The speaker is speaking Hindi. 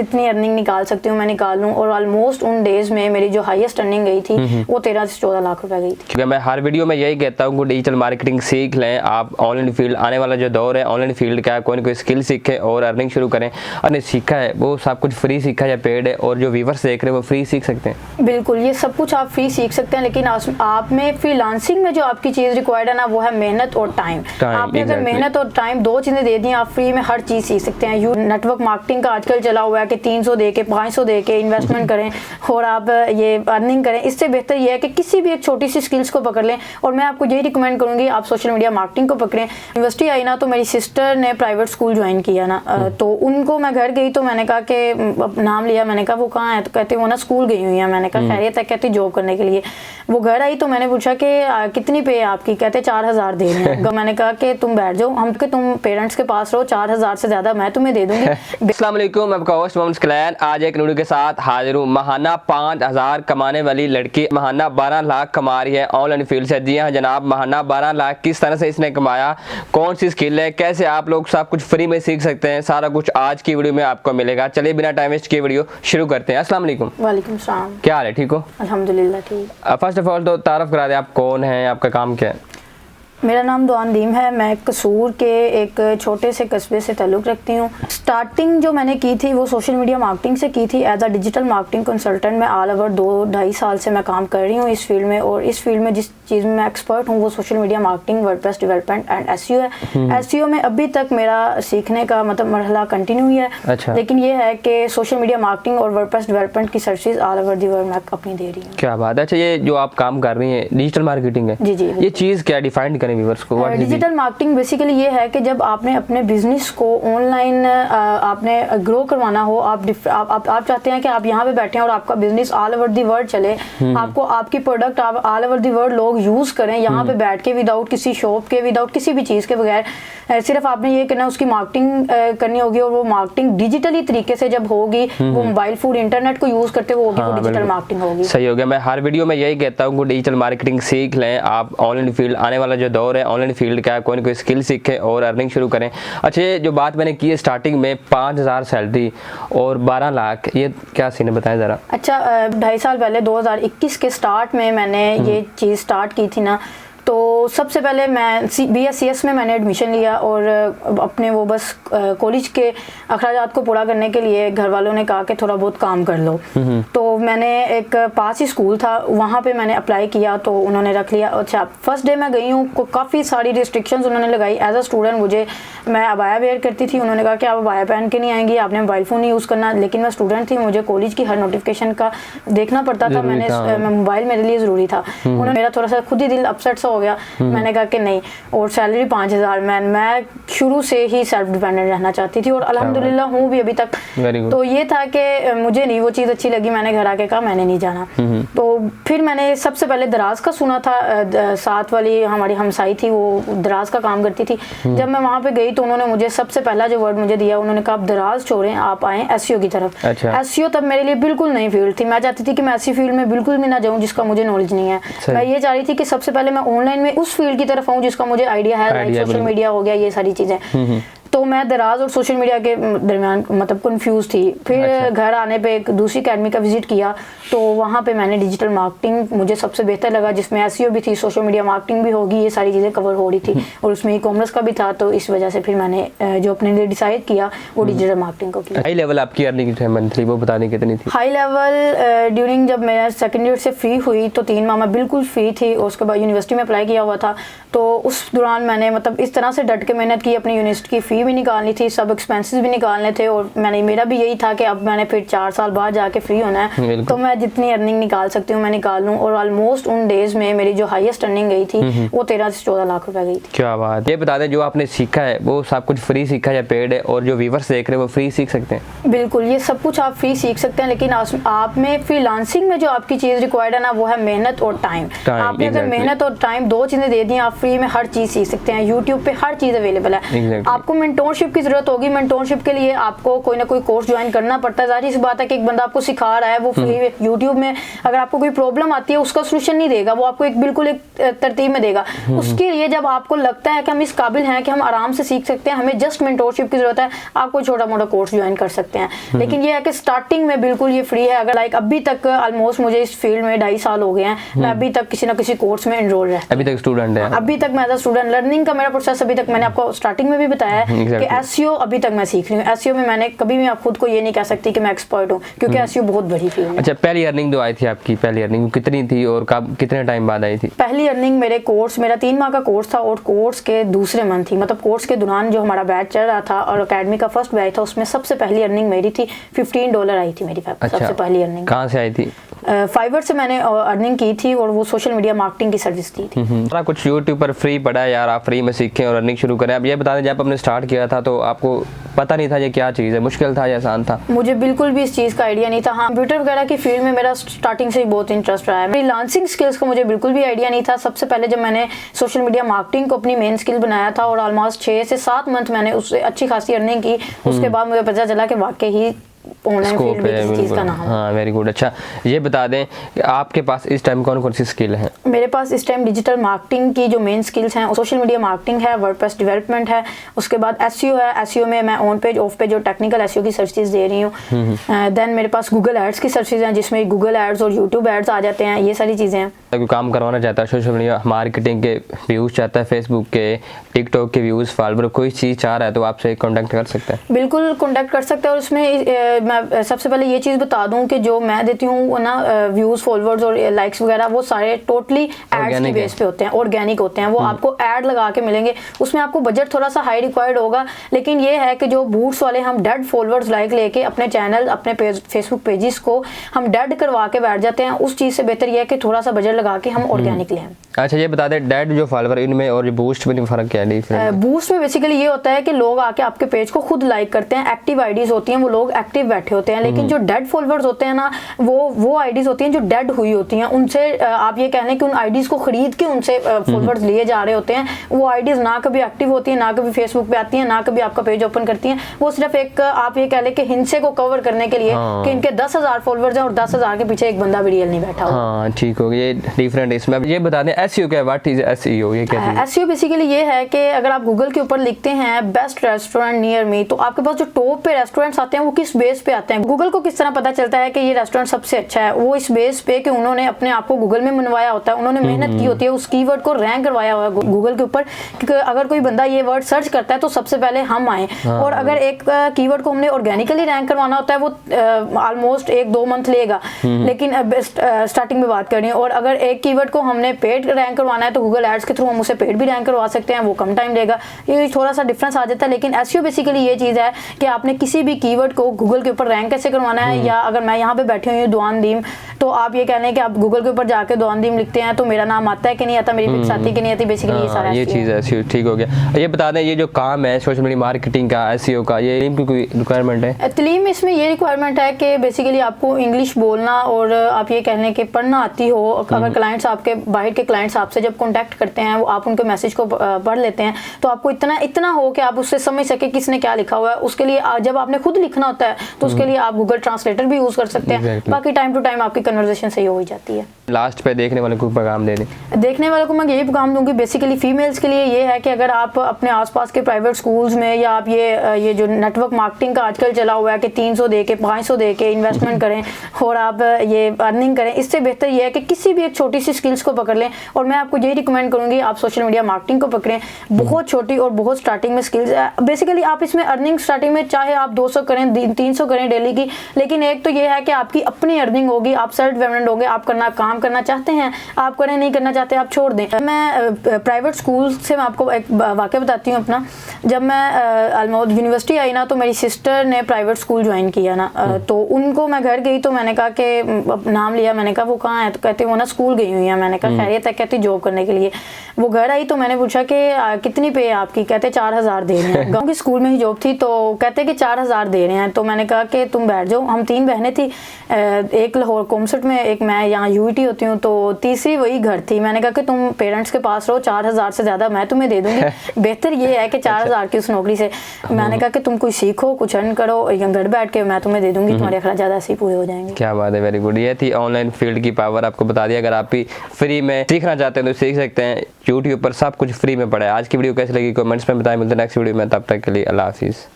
जितनी अर्निंग निकाल सकती हूँ मैं निकाल लूँ। और ऑलमोस्ट उन डेज में मेरी जो हाईएस्ट अर्निंग गई थी वो 13 से 14 लाख रुपए गई थी। क्योंकि मैं हर वीडियो में यही कहता हूँ कि डिजिटल मार्केटिंग सीख लें आप। ऑनलाइन फील्ड आने वाला जो दौर है, ऑनलाइन फील्ड का कोई ना कोई स्किल सीखें और अर्निंग शुरू करें। और सीखा है वो सब कुछ फ्री सीखा या पेड है, और जो व्यूअर्स देख रहे हैं वो फ्री सीख सकते हैं। बिल्कुल, ये सब कुछ आप फ्री सीख सकते हैं, लेकिन आप में फ्रीलांसिंग में जो आपकी चीज़ रिक्वायर्ड है ना वो है मेहनत और टाइम। आपने अगर मेहनत और टाइम दो चीज़ें दे दी, आप फ्री में हर चीज़ सीख सकते हैं। नेटवर्क मार्केटिंग का आजकल चला हुआ है कि 300 दे के 500 दे के इन्वेस्टमेंट करें और आप ये अर्निंग करें। इससे बेहतर ये है कि किसी भी एक छोटी सी स्किल्स को पकड़ लें। और मैं आपको यही रिकमेंड करूँगी आप सोशल मीडिया मार्केटिंग को पकड़ें। यूनिवर्सिटी आई ना तो मेरी सिस्टर ने प्राइवेट स्कूल ज्वाइन किया ना, तो उनको मैं घर गई तो मैंने कहा कि नाम लिया, मैंने कहा वो कहाँ है, तो कहते वो ना स्कूल गई हुई है। मैंने कहा खैरियत है, कहती जॉब करने के लिए। वो घर आई तो मैंने पूछा कि कितनी पे है आपकी, कहते 4000 दे रहे हैं। मैंने कहा कि तुम बैठ जाओ, हम कि तुम पेरेंट्स के पास रहो, 4000 से ज्यादा मैं तुम्हें दे दूंगी। अस्सलाम वालेकुम, मैं आपका होस्ट मोहम्मद कलैन आज एक वीडियो के साथ हाजिर हूँ। महाना 5000 कमाने वाली लड़की महाना 12 लाख कमा रही है ऑनलाइन फील्ड से। जी हाँ जनाब, महाना 12 लाख किस तरह से इसने कमाया, कौन सी स्किल है, कैसे आप लोग सब कुछ फ्री में सीख सकते हैं, सारा कुछ आज की वीडियो में आपको मिलेगा। चलिए बिना टाइम वेस्ट किए वीडियो शुरू करते हैं। अस्सलाम वालेकुम। वालेकुम सलाम। क्या हाल है, ठीक हो? अल्हम्दुलिल्लाह ठीक। फर्स्ट ऑफ ऑल तो तारफ करा दें, आप कौन हैं, आपका काम क्या है? मेरा नाम दुआ नदीम है। मैं कसूर के एक छोटे से कस्बे से ताल्लुक़ रखती हूँ। स्टार्टिंग जो मैंने की थी वो सोशल मीडिया मार्केटिंग से की थी as a digital marketing consultant. मैं ऑल ओवर 2-2.5 साल से मैं काम कर रही हूँ इस फील्ड में। और इस फील्ड में जिस चीज़ में मैं एक्सपर्ट हूँ वो social media marketing, WordPress development and SEO है। एसईओ में अभी तक मेरा सीखने का मतलब मरहला कंटिन्यू ही है। अच्छा। लेकिन ये है कि सोशल मीडिया मार्केटिंग और वर्डप्रेस डेवलपमेंट की services all over the world मैं अपनी दे रही हूँ। क्या बात है। अच्छा, ये जो आप काम कर रही हैं डिजिटल मार्केटिंग है, जी जी, ये चीज़ क्या डिफाइन करें व्यूअर्स को? डिजिटल मार्केटिंग बेसिकली ये है कि जब आपने अपने बिजनेस को ऑनलाइन आपने ग्रो करवाना हो, आप चाहते हैं कि आप यहाँ पे बैठे हैं और आपका business all over the world चले, आपको आपकी प्रोडक्ट आप ऑल ओवर दी वर्ल्ड लोग यूज करें यहाँ पे बैठ के, विदाउट किसी शॉप के, विदाउट किसी भी चीज़ के बगैर। सिर्फ आपने ये करना, उसकी मार्केटिंग करनी होगी। और वो मार्केटिंग डिजिटली तरीके से जब होगी, वो मोबाइल फोन इंटरनेट को यूज करते हुए होगी, वो डिजिटल मार्केटिंग होगी। सही हो गया। मैं हर वीडियो में यही कहता हूँ कि डिजिटल मार्केटिंग सीख लें आप। ऑनलाइन फील्ड आने वाला जो दौर है, ऑनलाइन फील्ड का कोई ना कोई स्किल सीखें और अर्निंग शुरू करें। अच्छा, ये जो बात मैंने की है स्टार्टिंग में 5000 सैलरी और 12 लाख, ये क्या सीन है, बताएं जरा। अच्छा, 2.5 साल पहले 2021 के स्टार्ट में मैंने ये चीज़ स्टार्ट की थी ना, तो सबसे पहले मैं BScs में मैंने एडमिशन लिया। और अपने वो बस कॉलेज के अखराजात को पूरा करने के लिए घर वालों ने कहा कि थोड़ा बहुत काम कर लो। तो मैंने एक पास ही स्कूल था, वहाँ पे मैंने अप्लाई किया तो उन्होंने रख लिया। अच्छा, फर्स्ट डे मैं गई हूँ, काफ़ी सारी रिस्ट्रिक्शंस उन्होंने लगाई। एज अ स्टूडेंट मुझे, मैं अबाया वेयर करती थी, उन्होंने कहा कि आप अबाया पहन के नहीं आएंगी, आपने मोबाइल फ़ोन नहीं यूज़ करना। लेकिन मैं स्टूडेंट थी, मुझे कॉलेज की हर नोटिफिकेशन का देखना पड़ता था। मोबाइल मेरे लिए ज़रूरी था। उन्होंने मेरा थोड़ा सा खुद ही दिल अपसेट सा हो गया। मैंने कहा कि नहीं, और सैलरी 5000। मैं शुरू से ही सेल्फ डिपेंडेंट रहना चाहती थी और अल्हम्दुलिल्लाह हूँ भी अभी तक। तो ये था कि मुझे नहीं वो चीज़ अच्छी लगी, मैंने घर आके कहा मैंने नहीं जाना। तो फिर मैंने सबसे पहले दराज का सुना था, साथ वाली हमारी हमसाई थी, वो दराज का काम करती थी। जब मैं वहाँ पे गई तो उन्होंने मुझे सबसे पहला जो वर्ड मुझे दिया, उन्होंने कहा आप दराज छोड़ें, आप आएँ एसईओ की तरफ। एसईओ तब मेरे लिए बिल्कुल नई फील्ड थी। मैं चाहती थी कि मैं ऐसी फील्ड में बिल्कुल भी ना जाऊँ जिसका मुझे नॉलेज नहीं है। मैं ये चाह रही थी कि सबसे पहले मैं ऑनलाइन में उस फील्ड की तरफ आऊँ जिसका मुझे आइडिया है, लाइक सोशल मीडिया हो गया, ये सारी चीज़ें। तो मैं दराज और सोशल मीडिया के दरमियान मतलब कंफ्यूज थी। फिर घर आने पे एक दूसरी अकेडमी का विजिट किया तो वहाँ पे मैंने डिजिटल मार्केटिंग मुझे सबसे बेहतर लगा, जिसमें एसईओ भी थी, सोशल मीडिया मार्केटिंग भी होगी, ये सारी चीज़ें कवर हो रही थी और उसमें ई-कॉमर्स का भी था। तो इस वजह से फिर मैंने जो अपने लिए डिसाइड किया वो डिजिटल मार्केटिंग को किया। हाई लेवल आपकी अर्निंग मंथली वो बताने कितनी थी? हाई लेवल ड्यूरिंग जब मैं सेकेंड ईयर से फ्री हुई तो 3 माह मैं बिल्कुल फ्री थी। उसके बाद यूनिवर्सिटी में अप्लाई किया हुआ था, तो उस दौरान मैंने मतलब इस तरह से डट के मेहनत की, अपनी यूनिवर्सिटी की फ़ी भी निकालनी थी, सब एक्सपेंसेस भी निकालने थे। और मेरा भी यही था कि अब मैंने फिर 4 साल बाद जाके फ्री होना है, तो मैं जितनी अर्निंग निकाल सकती हूँ मैं निकाल लूँ। और ऑलमोस्ट उन डेज में मेरी जो हाईएस्ट अर्निंग गई थी वो 13 से 14 लाख रुपए गई थी। क्या बात। ये बता दें जो आपने सीखा है वो सब कुछ फ्री सीखा या पेड है, और जो व्यूअर्स देख रहे हैं वो फ्री सीख सकते हैं? बिल्कुल, ये सब कुछ आप फ्री सीख सकते हैं, लेकिन आप में फ्रीलांसिंग में जो आपकी चीज़ रिक्वायर्ड है ना वो है मेहनत और टाइम। आपने अगर मेहनत और टाइम दो चीज़ें दे दी, आप फ्री में हर चीज़ सीख सकते हैं। यूट्यूब पे हर चीज़ अवेलेबल है। आपको मैं मेंटोरशिप की जरूरत होगी। मेंटोरशिप के लिए आपको कोई ना कोई कोर्स ज्वाइन करना पड़ता है। जाहिर सी बात है कि एक बंदा आपको सिखा रहा है, वो फ्री यूट्यूब में अगर आपको कोई प्रॉब्लम आती है उसका सोल्यूशन नहीं देगा, वो आपको एक बिल्कुल एक तरतीब में देगा। उसके लिए जब आपको लगता है कि हम इस काबिल हैं कि हम आराम से सीख सकते हैं, हमें जस्ट मेंटोरशिप की जरूरत है, आप कोई छोटा मोटा कोर्स ज्वाइन कर सकते हैं। लेकिन ये है कि स्टार्टिंग में बिल्कुल ये फ्री है। अगर लाइक अभी तक ऑलमोस्ट मुझे इस फील्ड में 2.5 साल हो गए हैं, मैं अभी तक किसी ना किसी कोर्स में एनरोल रहती हूं। अभी तक स्टूडेंट है? अभी तक मैं एज अ स्टूडेंट, लर्निंग का मेरा प्रोसेस अभी तक, मैंने आपको स्टार्टिंग में भी बताया है कि एसईओ अभी तक मैं सीख रही हूँ। एसईओ में मैंने कभी भी आप खुद को ये नहीं कह सकती कि मैं एक्सपर्ट हूँ, क्योंकि एसईओ बहुत बड़ी फील्ड है। अच्छा, पहली अर्निंग जो आई थी आपकी, पहली अर्निंग कितनी थी और कब, कितने टाइम बाद आई थी? पहली अर्निंग मेरे कोर्स, मेरा 3 माह का कोर्स था और कोर्स के दूसरे मंथ थी, मतलब कोर्स के दौरान जो हमारा बैच चल रहा था और अकेडमी का फर्स्ट बैच था, उसमें सबसे पहली अर्निंग मेरी थी $15 आई थी मेरी। अच्छा, सबसे पहली अर्निंग कहाँ से आई थी? फाइवर से मैंने अर्निंग की थी और वो सोशल मीडिया मार्केटिंग की सर्विस दी थी। सारा कुछ यूट्यूब पर फ्री पड़ा है यार, आप फ्री में सीखें और अर्निंग शुरू करें। अब ये बता दें, जब आपने स्टार्ट किया था तो आपको पता नहीं था ये क्या चीज़ है, मुश्किल था या आसान था? मुझे बिल्कुल भी इस चीज़ का आइडिया नहीं था। हाँ, कंप्यूटर वगैरह की फील्ड में मेरा स्टार्टिंग से ही बहुत इंटरेस्ट रहा है। फ्रीलांसिंग स्किल्स का मुझे बिल्कुल भी आइडिया नहीं था। सबसे पहले जब मैंने सोशल मीडिया मार्केटिंग को अपनी मेन स्किल बनाया था और ऑलमोस्ट 6 से 7 मंथ मैंने उससे अच्छी खासी अर्निंग की, उसके बाद मुझे पता चला कि वाकई ही ऑनलाइन फील्ड में किसी चीज़ का नाम है। हाँ, वेरी गुड। अच्छा, ये बता दें कि आपके पास इस टाइम कौन कौन सी स्किल है? मेरे पास इस टाइम डिजिटल मार्केटिंग की जो मेन स्किल्स हैं, सोशल मीडिया मार्केटिंग है, वर्डप्रेस डेवलपमेंट है, उसके बाद एसईओ है। एसईओ में मैं ऑन पेज ऑफ पेज और टेक्निकल एसईओ की सर्विसेज दे रही हूँ। देन मेरे पास गूगल एड्स की सर्विसेज हैं, जिसमें गूगल एड्स और यूट्यूब एड्स आ जाते हैं, ये सारी चीज़ें हैं। कोई काम करवाना चाहता है, सोशल मीडिया मार्केटिंग के व्यूज़ चाहता है, फेसबुक के, टिकटॉक के व्यूज़, फॉलोवर, कोई चीज़ चाह रहा है तो आपसे कॉन्टैक्ट कर सकता है? बिल्कुल कॉन्टैक्ट कर सकते हैं। और इसमें मैं सबसे पहले ये चीज़ बता दूं कि जो मैं देती हूँ ना, व्यूज़, फॉलोअर्स और लाइक्स वगैरह, वो सारे टोटली एड्स की बेस पे होते हैं, ऑर्गेनिक होते हैं। वो आपको ऐड लगा के मिलेंगे, उसमें आपको बजट थोड़ा सा हाई रिक्वायर्ड होगा। लेकिन ये है कि जो बूट्स वाले हम डेड फॉलोअर्स लाइक लेके अपने चैनल, अपने फेसबुक पेजेस को हम डेड करवा के बैठ जाते हैं, उस चीज़ से बेहतर ये है कि थोड़ा सा बजट लगा के हम ऑर्गेनिक लें। अच्छा, ये बता दें, डेड जो फॉलोअर इनमें और बूस्ट में फ़र्क क्या है? बूस्ट में बेसिकली ये होता है कि लोग आके आपके पेज को खुद लाइक करते हैं, एक्टिव आईडीज होती हैं, वो लोग एक्टिव बैठे होते हैं। लेकिन जो डेड फॉलोअर्स होते हैं ना, वो आईडीज होती हैं जो डेड हुई होती हैं। उनसे आप ये कह लें कि उन आईडीज को खरीद के उनसे फॉलोअर्स लिए जा रहे होते हैं। वो आईडीज ना कभी एक्टिव होती हैं, ना कभी फेसबुक पे आती हैं, ना कभी आपका पेज ओपन करती हैं। वो सिर्फ एक आप ये कह लें कि हिंसे को कवर करने के लिए कि इनके 10,000 फॉलोअर्स हैं और 10,000 के पीछे एक बंदा भी रियल नहीं बैठा हुआ। हाँ, ठीक हो गया, ये डिफरेंट। इसमें ये बता दें, एसईओ क्या है? What is SEO? ये क्या है? एसईओ बेसिकली ये है कि अगर आप गूगल के ऊपर लिखते हैं बेस्ट रेस्टोरेंट नियर मी, तो आपके पास जो टॉप पे रेस्टोरेंट्स आते हैं वो किस बेस पे आते हैं? गूगल को किस तरह पता चलता है कि ये रेस्टोरेंट सबसे अच्छा है? वो इस बेस पे कि उन्होंने अपने आप को गूगल में मनवाया होता है, उन्होंने मेहनत की होती है, उस कीवर्ड को रैंक करवाया हुआ है गूगल के ऊपर, क्योंकि अगर कोई बंदा ये वर्ड सर्च करता है तो सबसे पहले हम आए। और अगर एक कीवर्ड को हमने ऑर्गेनिकली रैंक करवाना होता है, वो ऑलमोस्ट 1-2 मंथ लेगा, लेकिन स्टार्टिंग में बात करें। और अगर एक कीवर्ड को हमने पेड रैंक करवाना है तो गूगल एड्स के थ्रू हम उसे पेड भी रैंक करवा सकते हैं, वो कम टाइम लेगा। ये थोड़ा सा डिफरेंस आ जाता है। लेकिन एसईओ बेसिकली ये चीज़ है कि आपने किसी भी कीवर्ड को गूगल के ऊपर रैंक कैसे करवाना है। या अगर मैं यहाँ पे बैठी हुई हूँ दुआनदीम, तो आप ये कह लें कि आप गूगल के ऊपर जाके दुआनदीम लिखते हैं तो मेरा नाम आता है कि नहीं आता, मेरी पिक्स आती है कि नहीं आती, बेसिकली ये सारा ये चीज़ है एसईओ। ठीक हो गया। ये बता दें, ये जो काम है सोशल मीडिया मार्केटिंग का, एसईओ का, ये इनकी कोई रिक्वायरमेंट है? तलीम इसमें ये रिक्वायरमेंट है कि बेसिकली आपको इंग्लिश बोलना और आप ये कहने कि पढ़ना आती हो। अगर क्लाइंट्स आपके बाहर के क्लाइंट्स आपसे जब कॉन्टैक्ट करते हैं, आप उनके मैसेज को पढ़ लेते हैं, तो आपको इतना हो कि आप उससे समझ सके किसने क्या लिखा हुआ है। उसके लिए जब आपने खुद लिखना होता है तो उसके लिए आप गूगल ट्रांसलेटर भी यूज़ कर सकते हैं। बाकी टाइम टू टाइम आपकी कन्वर्सेशन सही हो ही जाती है। लास्ट पे देखने वाले को पैगाम दे दें। देखने वालों को मैं यही पैगाम दूंगी बेसिकली फीमेल्स के लिए ये है कि अगर आप अपने आसपास के प्राइवेट स्कूल्स में या आप ये जो नेटवर्क मार्केटिंग का आजकल चला हुआ है कि 300 दे के 500 दे के इन्वेस्टमेंट करें और आप ये अर्निंग करें, इससे बेहतर ये है कि किसी भी एक छोटी सी स्किल्स को पकड़ लें। और मैं आपको यही रिकमेंड करूंगी आप सोशल मीडिया मार्केटिंग को पकड़ें। बहुत छोटी और बहुत स्टार्टिंग में स्किल्स है। बेसिकली आप इसमें अर्निंग स्टार्टिंग में चाहे आप 200 करें 300 करें डेली की, लेकिन एक तो ये है कि आपकी अपनी अर्निंग होगी, आप सेल्फ डिपेंडेंट होंगे। आप काम करना चाहते हैं आप करें, नहीं करना चाहते आप छोड़ दें। मैं प्राइवेट स्कूल से मैं आपको एक वाक़या बताती हूँ अपना। जब मैं ऑलमोस्ट यूनिवर्सिटी आई ना, तो मेरी सिस्टर ने प्राइवेट स्कूल ज्वाइन किया ना, तो उनको मैं घर गई तो मैंने कहा कि नाम लिया, मैंने कहा वो कहाँ है, तो कहते वो ना स्कूल गई हुई है। मैंने कहा खैरियत है कहती जॉब करने के लिए। वो घर आई तो मैंने पूछा कि कितनी पे है आपकी? कहते 4,000 दे रहे हैं। गाँव की स्कूल में ही जॉब थी, तो कहते कि 4,000 दे रहे हैं। तो मैंने कहा कि तुम बैठ जाओ। हम 3 बहनें थी, एक लाहौर कॉमसट में, एक मैं यहाँ यूईटी होती हूँ, तो तीसरी वही घर थी। मैंने कहा कि तुम पेरेंट्स के पास रहो, 4,000 से ज़्यादा मैं तुम्हें दे दूँगी, बेहतर ये है कि 4,000 की उस नौकरी से। मैंने कहा कि तुम कुछ सीखो, कुछ अर्न करो, या घर बैठ के मैं तुम्हें दे दूँगी, तुम्हारे अखराजात ऐसे ही पूरे हो जाएंगे। क्या बात है, वेरी गुड। ये थी ऑनलाइन फील्ड की पावर, आपको बता दिया। अगर आप भी फ्री में सीखना चाहते हैं तो सीख सकते हैं, यूट्यूब पर सब कुछ फ्री में पड़ा है। आज की वीडियो कैसी लगी कमेंट्स में बताएं। मिलते हैं नेक्स्ट वीडियो में, तब तक के लिए अल्लाह हाफिज़।